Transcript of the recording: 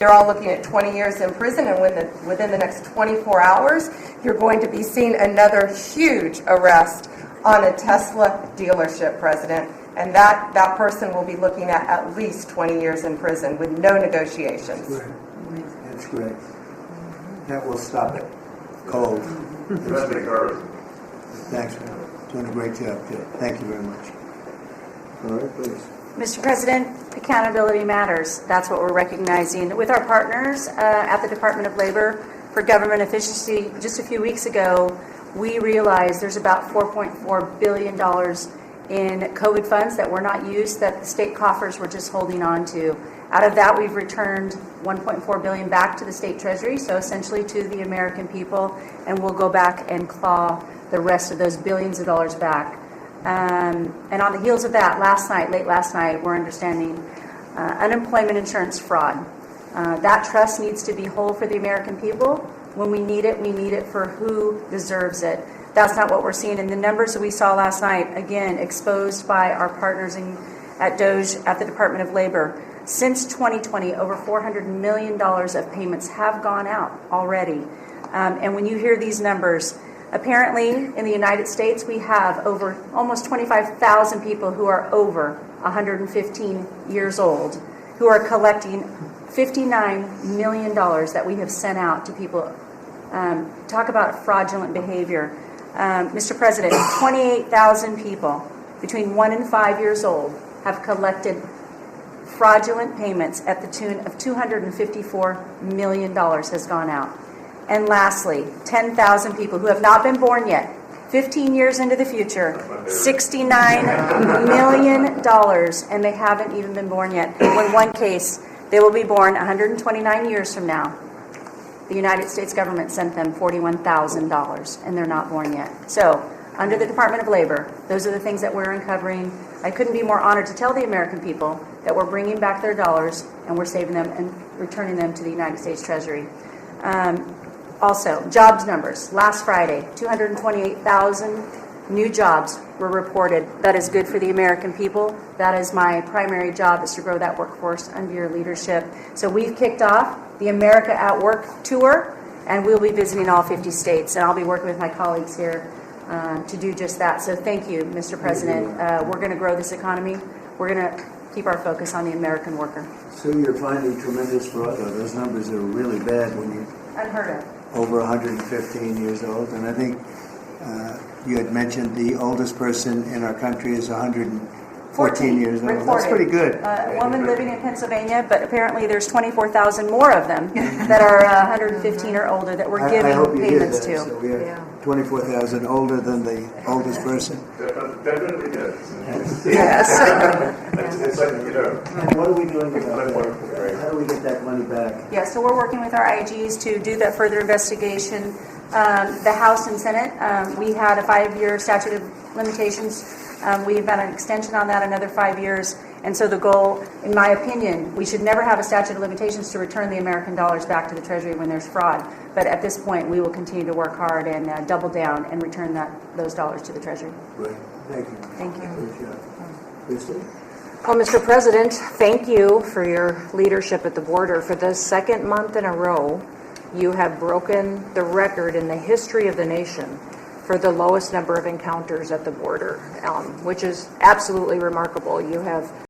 They're all looking at 20 years in prison, and within the next 24 hours, you're going to be seeing another huge arrest on a Tesla dealership, President. And that person will be looking at least 20 years in prison with no negotiations. That's great. That will stop it cold. Thanks, man. Doing a great job, too. Thank you very much. All right, please. Mr. President, accountability matters. That's what we're recognizing. With our partners at the Department of Labor for Government Efficiency, just a few weeks ago, we realized there's about $4.4 billion in COVID funds that were not used, that the state coffers were just holding on to. Out of that, we've returned $1.4 billion back to the state treasury, so essentially to the American people, and we'll go back and claw the rest of those billions of dollars back. And on the heels of that, late last night, we're understanding unemployment insurance fraud. That trust needs to be whole for the American people. When we need it for who deserves it. That's not what we're seeing. And the numbers that we saw last night, again, exposed by our partners at DOJ at the Department of Labor. Since 2020, over $400 million of payments have gone out already. And when you hear these numbers, apparently in the United States, we have over almost 25,000 people who are over 115 years old who are collecting $59 million that we have sent out to people. Talk about fraudulent behavior. Mr. President, 28,000 people between 1 and 5 years old have collected fraudulent payments at the tune of $254 million has gone out. And lastly, 10,000 people who have not been born yet, 15 years into the future, $69 million, and they haven't even been born yet. In one case, they will be born 129 years from now. The United States government sent them $41,000, and they're not born yet. So, under the Department of Labor, those are the things that we're uncovering. I couldn't be more honored to tell the American people that we're bringing back their dollars, and we're saving them and returning them to the United States Treasury. Also, jobs numbers. Last Friday, 228,000 new jobs were reported. That is good for the American people. That is my primary job, is to grow that workforce under your leadership. So we've kicked off the America at Work tour, and we'll be visiting all 50 states, and I'll be working with my colleagues here to do just that. So thank you, Mr. President. We're going to grow this economy. We're going to keep our focus on the American worker. So you're finding tremendous fraud, though. Those numbers are really bad when you Unheard of. over 115 years old. And I think you had mentioned the oldest person in our country is 114 years old. Reported. That's pretty good. A woman living in Pennsylvania, but apparently there's 24,000 more of them that are 115 or older that we're giving I hope you payments hear that. to. So we have 24,000 older than the oldest person. Definitely yes. Yes. It's like, you know. And what are we doing about that? How do we get that money back? Yeah, so we're working with our IGs to do that further investigation. The House and Senate, we had a 5-year statute of limitations. We've got an extension on that, another 5 years. And so the goal, in my opinion, we should never have a statute of limitations to return the American dollars back to the Treasury when there's fraud. But at this point, we will continue to work hard and double down and return those dollars to the Treasury. Great. Thank you. Thank you. Good job. Christie? Well, Mr. President, thank you for your leadership at the border. For the second month in a row, you have broken the record in the history of the nation for the lowest number of encounters at the border, which is absolutely remarkable. You have